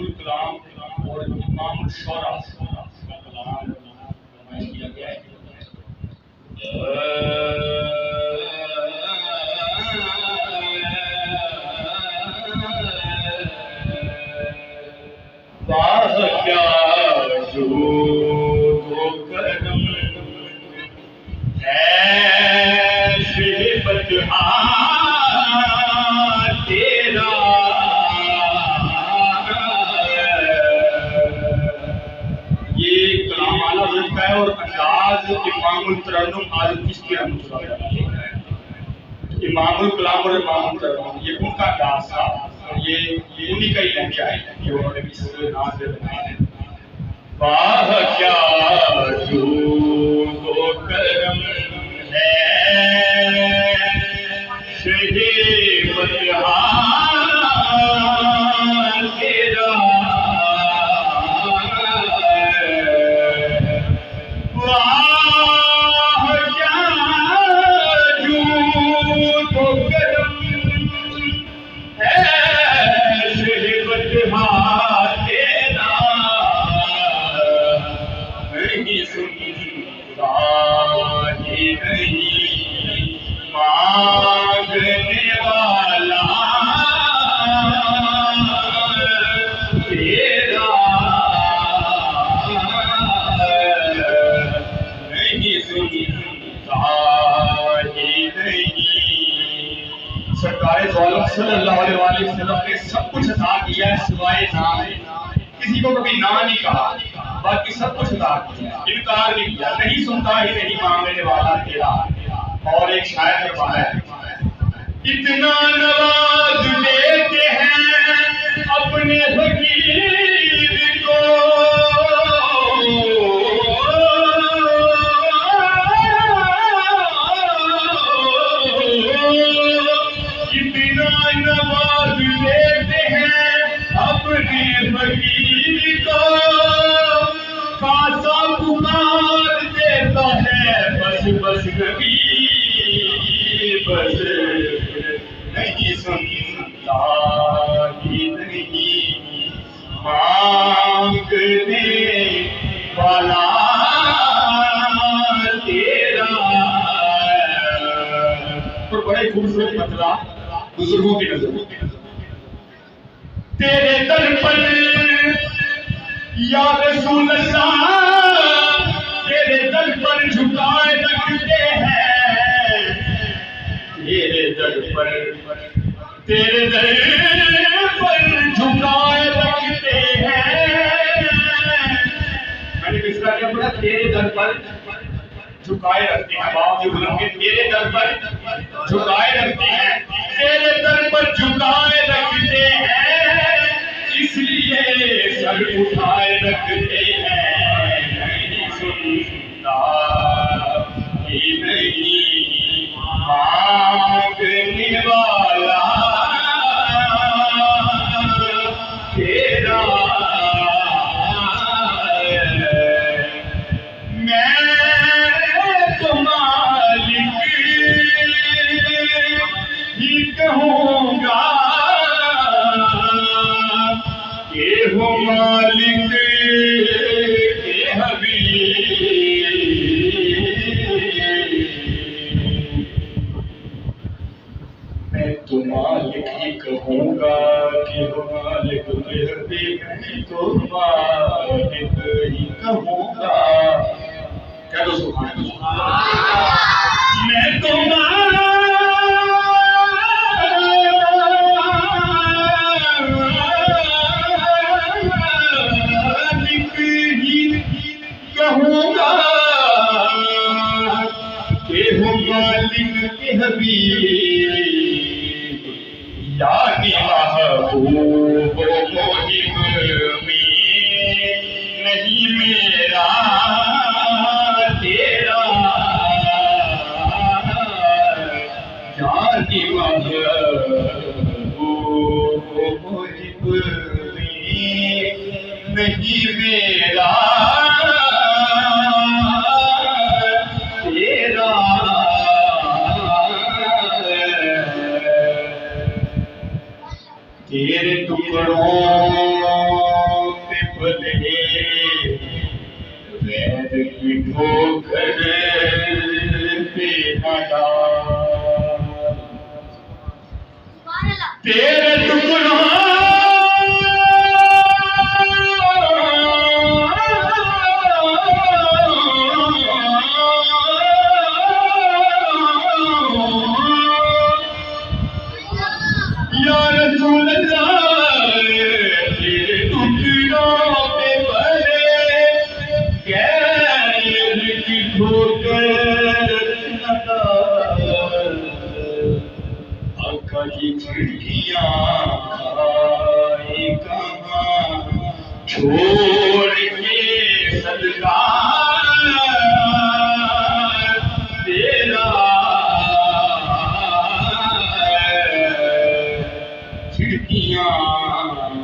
الکلام اور امام الشعراء کا کلام فرمائش کیا گیا ہے. کیا جو کرم ہے شہبت تیرا یہ کلام اعلیٰ حضرت کا ہے اور انداز امام الترنم حضرت چشتی رحمۃ اللہ علیہ کا ہے. امام الکلام اور امام الترنم یہ ان کا انداز تھا اور یہ انہی کا ہی لہجہ ہے جو انہوں نے اس ناز میں بنایا ہے. واہ کیا جو کرم ہے شہبت تیرا صلی اللہ علیہ وسلم نے سب کچھ عطا کیا ہے سوائے نام. کسی کو کبھی نہ نہیں کہا باقی سب کچھ عطا کیا, انکار نہیں کیا, نہیں سنتا ہی نہیں مانگنے والا تیرا. اور ایک شاعر فرمایا ہے اتنا نواز لیتے ہیں اپنے فقیر کو نواز لیتے ہیں اپنے فقیر کو خاصا پکار دیتا ہے بس بس کبھی بس نہیں سنتا ہی نہیں مانگنے والا تیرا. اور بڑے خوبصورت مطلع بزرگوں کی نظر تیرے در پر یا رسول اللہ تیرے در پر جھکائے رکھتے ہیں. تیرے در پر جھکائے رکھتے ہیں. میں نے کس طرح کیا پڑھا تیرے در پر جھکائے رکھتے ہیں. باپ جو بلند کے تیرے در پر جھکائے رکھتے ہیں. تیرے در پر جھکائے رکھتے ہیں اس لیے سر اٹھائے رکھتے ہیں. نہیں سنتا ہی نہیں مانگنے والا تیرا. میں تو مالک ہی کہوں گا کہ ہو مالک کے حبیب. میں تو مالک ہی کہوں گا کہ ہو مالک کے حبیب. میں تو مالک ہی کہوں گا. کیا دو سبحان اللہ. میں تو کہوں گا کہ ہو مالک کے حبیب یعنی محبوب و محب میں نہیں میرا تیرا. یعنی محبوب و نہیں میرا تیرا تیرے ٹکڑوں پہ پلے غیر کی ٹھوکر پہ نہ ڈال تیرے ٹکڑوں یا رسول اللہ تیرے ٹکڑوں پہ پلے غیر کی ٹھوکر نہ ڈال آقا کی کھڑکیاں آئے کہاں چھوڑ کے صدقہ تیرا کھڑکیاں